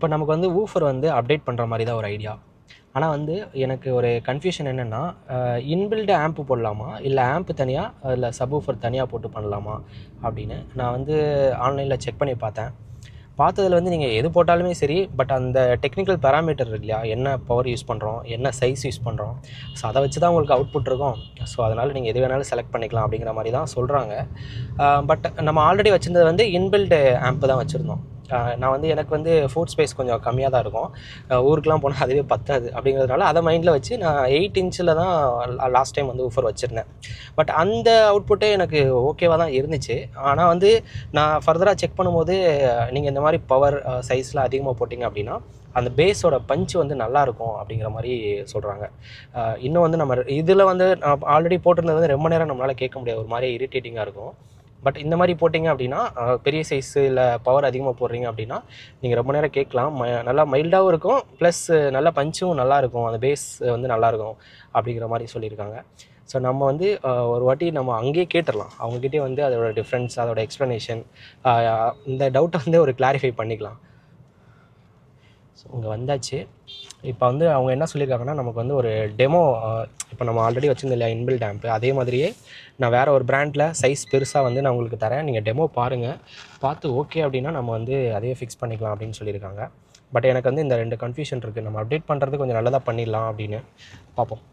இப்போ நமக்கு வந்து ஊஃபர் வந்து அப்டேட் பண்ணுற மாதிரி தான் ஒரு ஐடியா. ஆனால் வந்து எனக்கு ஒரு கன்ஃபியூஷன் என்னென்னா, இன்பில்டு ஆம்ப் போடலாமா, இல்லை ஆம்ப் தனியாக இல்லை சப்வூஃபர் தனியாக போட்டு பண்ணலாமா அப்படின்னு நான் வந்து ஆன்லைனில் செக் பண்ணி பார்த்தேன். பார்த்ததுல வந்து நீங்கள் எது போட்டாலுமே சரி, பட் அந்த டெக்னிக்கல் பேராமீட்டர் இருக்கு இல்லையா, என்ன பவர் யூஸ் பண்ணுறோம், என்ன சைஸ் யூஸ் பண்ணுறோம், ஸோ அதை வச்சு தான் உங்களுக்கு அவுட்புட் இருக்கும். ஸோ அதனால் நீங்கள் எது வேணாலும் செலக்ட் பண்ணிக்கலாம் அப்படிங்கிற மாதிரி தான் சொல்கிறாங்க. பட் நம்ம ஆல்ரெடி வச்சுருந்தது வந்து இன்பில்டு ஆம்ப் தான் வச்சுருந்தோம். நான் வந்து எனக்கு வந்து ஃபுட் ஸ்பேஸ் கொஞ்சம் கம்மியாக தான் இருக்கும். ஊருக்குலாம் போனால் அதுவே பத்தாது அப்படிங்கிறதுனால அதை மைண்டில் வச்சு நான் 8 இன்ச்சில் தான் லாஸ்ட் டைம் வந்து ஊஃபர் வச்சுருந்தேன். பட் அந்த அவுட்புட்டே எனக்கு ஓகேவாக தான் இருந்துச்சு. ஆனால் வந்து நான் ஃபர்தராக செக் பண்ணும்போது, நீங்கள் இந்த மாதிரி பவர் சைஸில் அதிகமாக போட்டிங்க அப்படின்னா அந்த பேஸோட பஞ்ச் வந்து நல்லாயிருக்கும் அப்படிங்கிற மாதிரி சொல்கிறாங்க. இன்னும் வந்து நம்ம இதில் வந்து ஆல்ரெடி போட்டிருந்தது வந்து ரொம்ப நேரம் நம்மளால் கேட்க முடியாது, ஒரு மாதிரி இரிட்டேட்டிங்காக இருக்கும். பட் இந்த மாதிரி போட்டிங்க அப்படின்னா, பெரிய சைஸு இல்லை பவர் அதிகமாக போடுறீங்க அப்படின்னா நீங்கள் ரொம்ப நேரம் கேட்கலாம். நல்லா மைல்டாகவும் இருக்கும், ப்ளஸ் நல்ல பஞ்சும் நல்லாயிருக்கும், அந்த பேஸ் வந்து நல்லாயிருக்கும் அப்படிங்கிற மாதிரி சொல்லியிருக்காங்க. ஸோ நம்ம வந்து ஒரு வாட்டி நம்ம அங்கேயே கேட்டுடலாம், அவங்கக்கிட்டே வந்து அதோட டிஃப்ரென்ஸ், அதோட எக்ஸ்ப்ளனேஷன், இந்த டவுட்டை வந்து ஒரு கிளாரிஃபை பண்ணிக்கலாம். ஸோ இங்கே வந்தாச்சு. இப்போ வந்து அவங்க என்ன சொல்லியிருக்காங்கன்னா, நமக்கு வந்து ஒரு டெமோ, இப்போ நம்ம ஆல்ரெடி வச்சுருந்தோம் இல்லையா இன்பில்ட் ஆம்ப்பு, அதே மாதிரியே நான் வேறு ஒரு பிராண்டில் சைஸ் பெருசாக வந்து நான் உங்களுக்கு தரேன், நீங்கள் டெமோ பாருங்கள், பார்த்து ஓகே அப்படின்னா நம்ம வந்து அதையே ஃபிக்ஸ் பண்ணிக்கலாம் அப்படின்னு சொல்லியிருக்காங்க. பட் எனக்கு வந்து இந்த 2 கன்ஃபியூஷன் இருக்குது. நம்ம அப்டேட் பண்ணுறது கொஞ்சம் நல்லதாக பண்ணிடலாம் அப்படின்னு பார்ப்போம்.